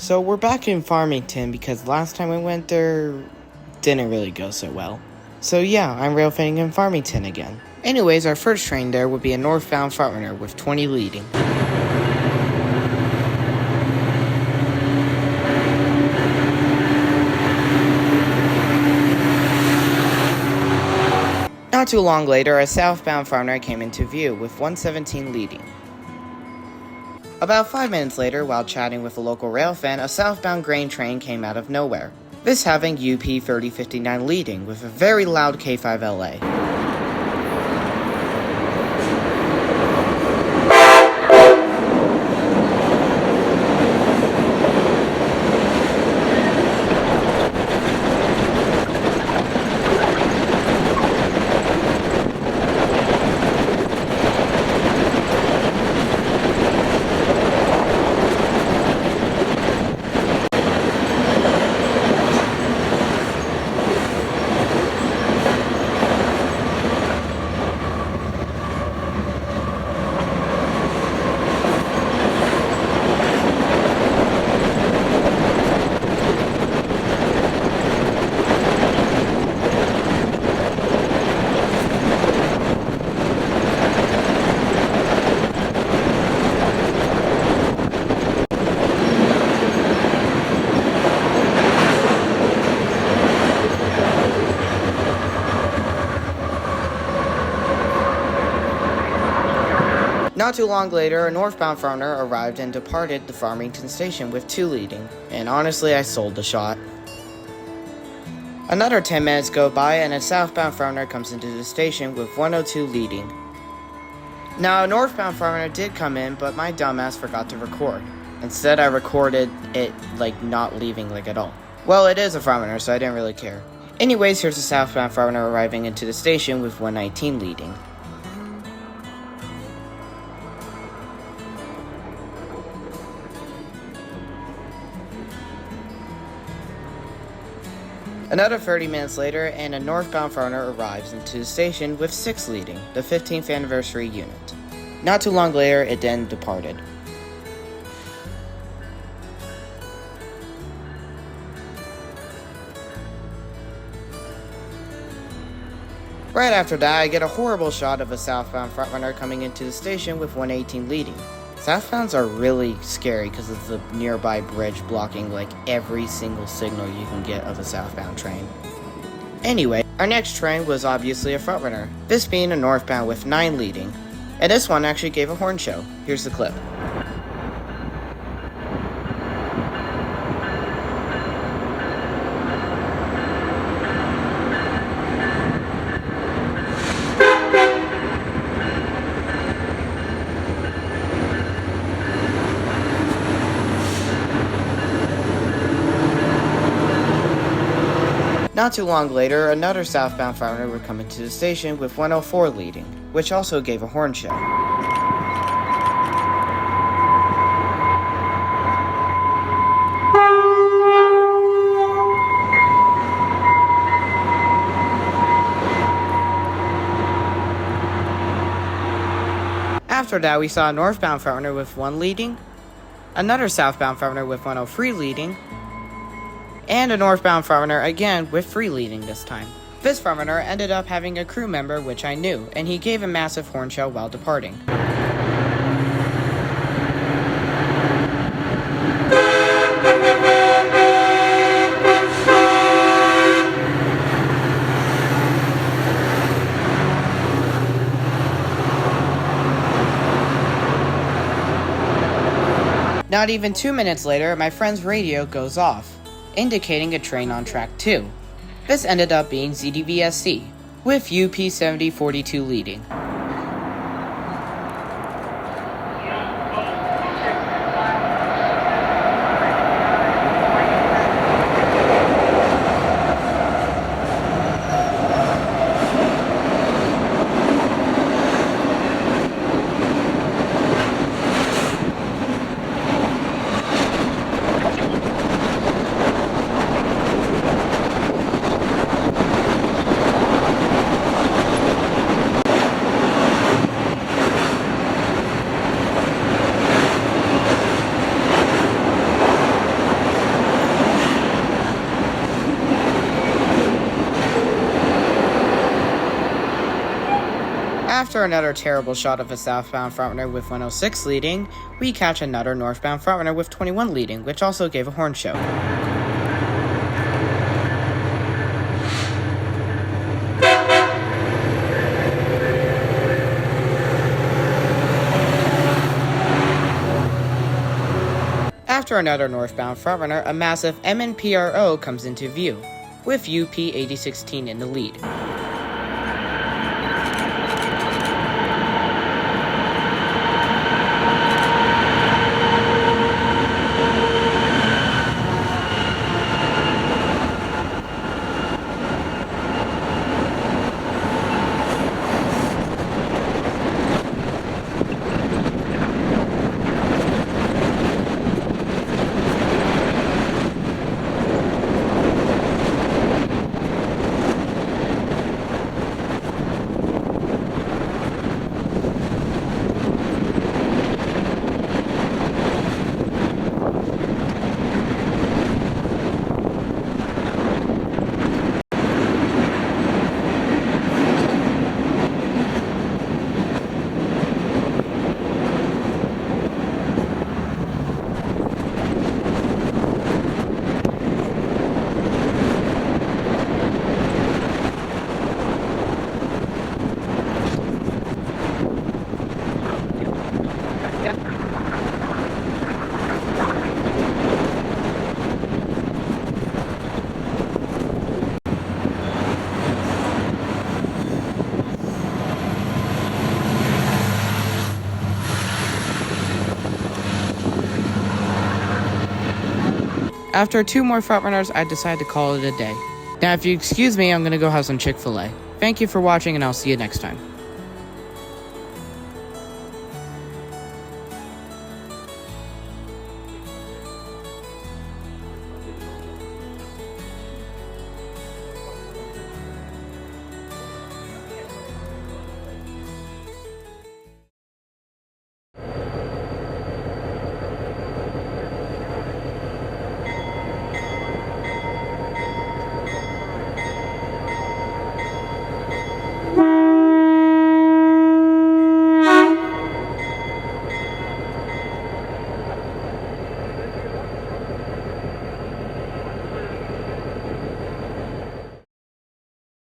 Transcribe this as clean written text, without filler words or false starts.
So we're back in Farmington because last time we went there didn't really go so well. So yeah, I'm Railfanning in Farmington again. Anyways, our first train there would be a northbound frontrunner with 20 leading. Not too long later, a southbound frontrunner came into view with 117 leading. About 5 minutes later, while chatting with a local rail fan, a southbound grain train came out of nowhere, this having UP 3059 leading with a very loud K5LA. Not too long later, a northbound frontrunner arrived and departed the Farmington station with 2 leading, and honestly I sold the shot. Another 10 minutes go by and a southbound frontrunner comes into the station with 102 leading. Now a northbound frontrunner did come in, but my dumbass forgot to record. Instead I recorded it not leaving at all. Well, it is a frontrunner, so I didn't really care. Anyways, here's a southbound frontrunner arriving into the station with 119 leading. Another 30 minutes later, and a northbound frontrunner arrives into the station with 6 leading, the 15th anniversary unit. Not too long later, it then departed. Right after that, I get a horrible shot of a southbound frontrunner coming into the station with 118 leading. Southbounds are really scary because of the nearby bridge blocking every single signal you can get of a southbound train. Anyway, our next train was obviously a frontrunner, this being a northbound with 9 leading, and this one actually gave a horn show. Here's the clip. Not too long later, another southbound frontrunner would come into the station with 104 leading, which also gave a horn show. After that, we saw a northbound frontrunner with 1 leading, another southbound frontrunner with 103 leading, and a northbound frontrunner again with 3 leading this time. This frontrunner ended up having a crew member which I knew, and he gave a massive horn show while departing. Not even 2 minutes later, my friend's radio goes off, indicating a train on track 2. This ended up being ZDVSC, with UP 7042 leading. After another terrible shot of a southbound frontrunner with 106 leading, we catch another northbound frontrunner with 21 leading, which also gave a horn show. After another northbound frontrunner, a massive MNPRO comes into view, with UP 8016 in the lead. After 2 more frontrunners, I decided to call it a day. Now, if you excuse me, I'm gonna go have some Chick-fil-A. Thank you for watching, and I'll see you next time.